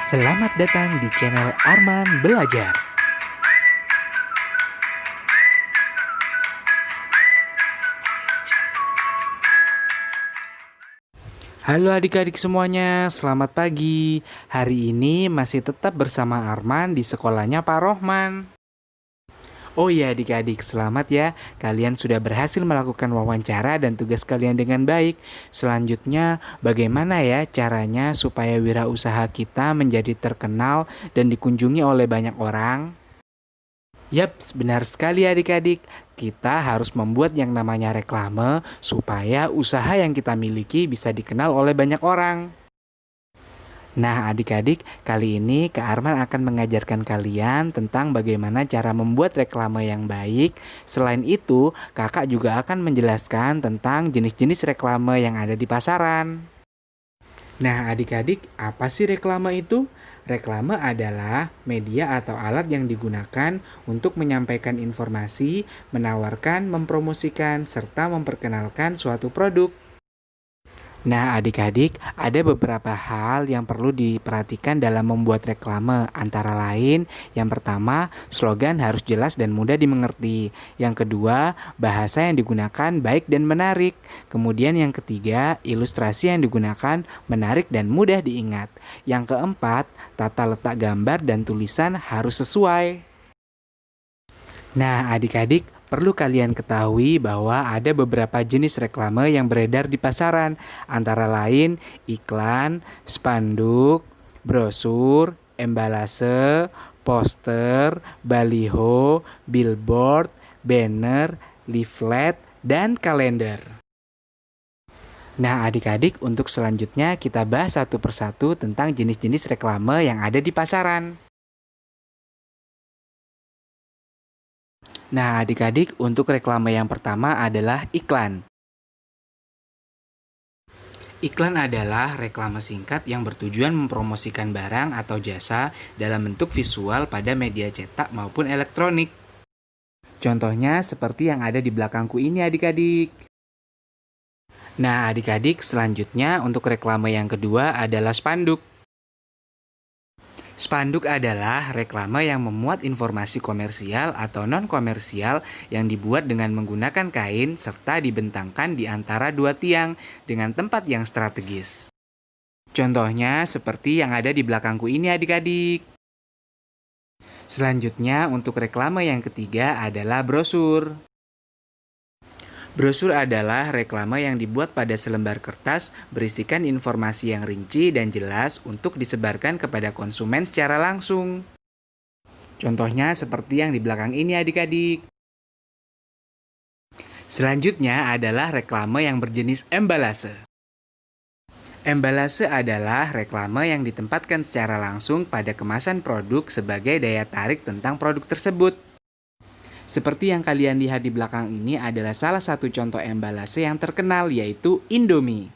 Selamat datang di channel Arman Belajar. Halo adik-adik semuanya, selamat pagi. Hari ini masih tetap bersama Arman di sekolahnya Pak Rohman. Oh iya adik-adik, selamat ya. Kalian sudah berhasil melakukan wawancara dan tugas kalian dengan baik. Selanjutnya, bagaimana ya caranya supaya wirausaha kita menjadi terkenal dan dikunjungi oleh banyak orang? Yap, benar sekali adik-adik. Kita harus membuat yang namanya reklame supaya usaha yang kita miliki bisa dikenal oleh banyak orang. Nah adik-adik, kali ini Kak Arman akan mengajarkan kalian tentang bagaimana cara membuat reklame yang baik. Selain itu, kakak juga akan menjelaskan tentang jenis-jenis reklame yang ada di pasaran. Nah, adik-adik, apa sih reklame itu? Reklame adalah media atau alat yang digunakan untuk menyampaikan informasi, menawarkan, mempromosikan, serta memperkenalkan suatu produk. Nah, adik-adik, ada beberapa hal yang perlu diperhatikan dalam membuat reklame. Antara lain, yang pertama, slogan harus jelas dan mudah dimengerti. Yang kedua, bahasa yang digunakan baik dan menarik. Kemudian yang ketiga, ilustrasi yang digunakan menarik dan mudah diingat. Yang keempat, tata letak gambar dan tulisan harus sesuai. Nah, adik-adik, perlu kalian ketahui bahwa ada beberapa jenis reklame yang beredar di pasaran, antara lain iklan, spanduk, brosur, embalase, poster, baliho, billboard, banner, leaflet, dan kalender. Nah, adik-adik, untuk selanjutnya kita bahas satu persatu tentang jenis-jenis reklame yang ada di pasaran. Nah, adik-adik, untuk reklame yang pertama adalah iklan. Iklan adalah reklame singkat yang bertujuan mempromosikan barang atau jasa dalam bentuk visual pada media cetak maupun elektronik. Contohnya seperti yang ada di belakangku ini adik-adik. Nah, adik-adik, selanjutnya untuk reklame yang kedua adalah spanduk. Spanduk adalah reklame yang memuat informasi komersial atau non-komersial yang dibuat dengan menggunakan kain serta dibentangkan di antara dua tiang dengan tempat yang strategis. Contohnya seperti yang ada di belakangku ini adik-adik. Selanjutnya untuk reklame yang ketiga adalah brosur. Brosur adalah reklame yang dibuat pada selembar kertas berisikan informasi yang rinci dan jelas untuk disebarkan kepada konsumen secara langsung. Contohnya seperti yang di belakang ini adik-adik. Selanjutnya adalah reklame yang berjenis embalase. Embalase adalah reklame yang ditempatkan secara langsung pada kemasan produk sebagai daya tarik tentang produk tersebut. Seperti yang kalian lihat di belakang ini adalah salah satu contoh embalase yang terkenal yaitu Indomie.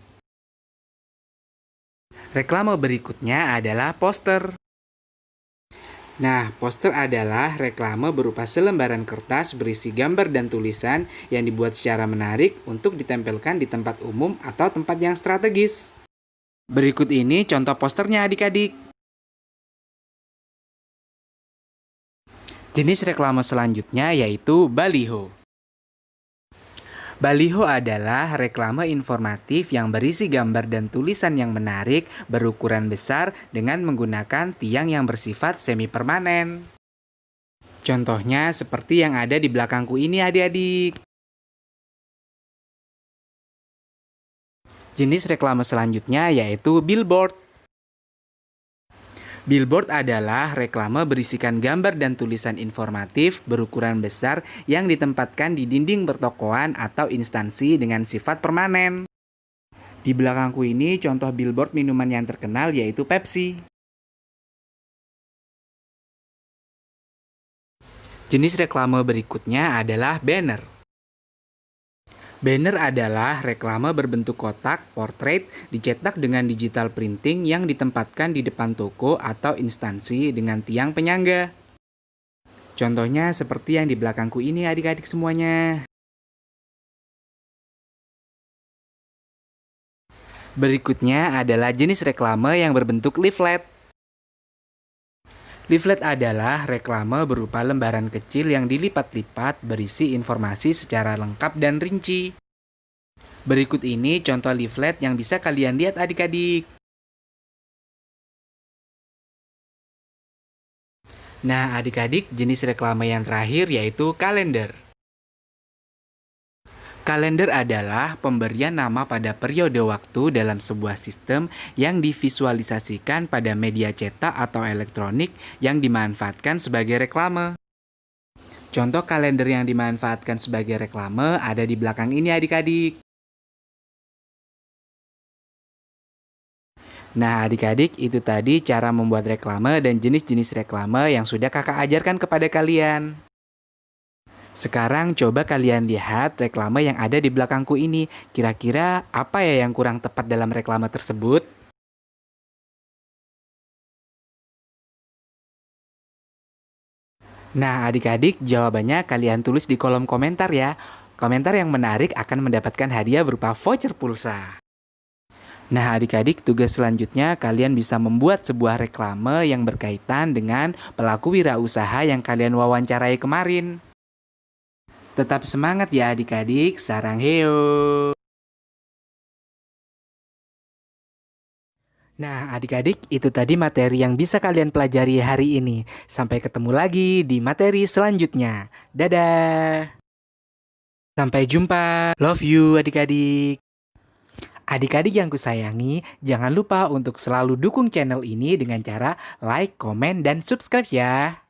Reklame berikutnya adalah poster. Nah, poster adalah reklame berupa selembaran kertas berisi gambar dan tulisan yang dibuat secara menarik untuk ditempelkan di tempat umum atau tempat yang strategis. Berikut ini contoh posternya adik-adik. Jenis reklame selanjutnya yaitu baliho. Baliho adalah reklame informatif yang berisi gambar dan tulisan yang menarik berukuran besar dengan menggunakan tiang yang bersifat semi permanen. Contohnya seperti yang ada di belakangku ini adik-adik. Jenis reklame selanjutnya yaitu billboard. Billboard adalah reklame berisikan gambar dan tulisan informatif berukuran besar yang ditempatkan di dinding pertokoan atau instansi dengan sifat permanen. Di belakangku ini contoh billboard minuman yang terkenal yaitu Pepsi. Jenis reklame berikutnya adalah banner. Banner adalah reklame berbentuk kotak, portrait, dicetak dengan digital printing yang ditempatkan di depan toko atau instansi dengan tiang penyangga. Contohnya seperti yang di belakangku ini adik-adik semuanya. Berikutnya adalah jenis reklame yang berbentuk leaflet. Leaflet adalah reklame berupa lembaran kecil yang dilipat-lipat berisi informasi secara lengkap dan rinci. Berikut ini contoh leaflet yang bisa kalian lihat adik-adik. Nah, adik-adik, jenis reklame yang terakhir yaitu kalender. Kalender adalah pemberian nama pada periode waktu dalam sebuah sistem yang divisualisasikan pada media cetak atau elektronik yang dimanfaatkan sebagai reklame. Contoh kalender yang dimanfaatkan sebagai reklame ada di belakang ini adik-adik. Nah adik-adik, itu tadi cara membuat reklame dan jenis-jenis reklame yang sudah kakak ajarkan kepada kalian. Sekarang coba kalian lihat reklame yang ada di belakangku ini. Kira-kira apa ya yang kurang tepat dalam reklame tersebut? Nah adik-adik, jawabannya kalian tulis di kolom komentar ya. Komentar yang menarik akan mendapatkan hadiah berupa voucher pulsa. Nah adik-adik, tugas selanjutnya kalian bisa membuat sebuah reklame yang berkaitan dengan pelaku wirausaha yang kalian wawancarai kemarin. Tetap semangat ya adik-adik, sarang heo. Nah adik-adik, itu tadi materi yang bisa kalian pelajari hari ini. Sampai ketemu lagi di materi selanjutnya. Dadah. Sampai jumpa. Love you adik-adik. Adik-adik yang kusayangi, jangan lupa untuk selalu dukung channel ini dengan cara like, komen, dan subscribe ya.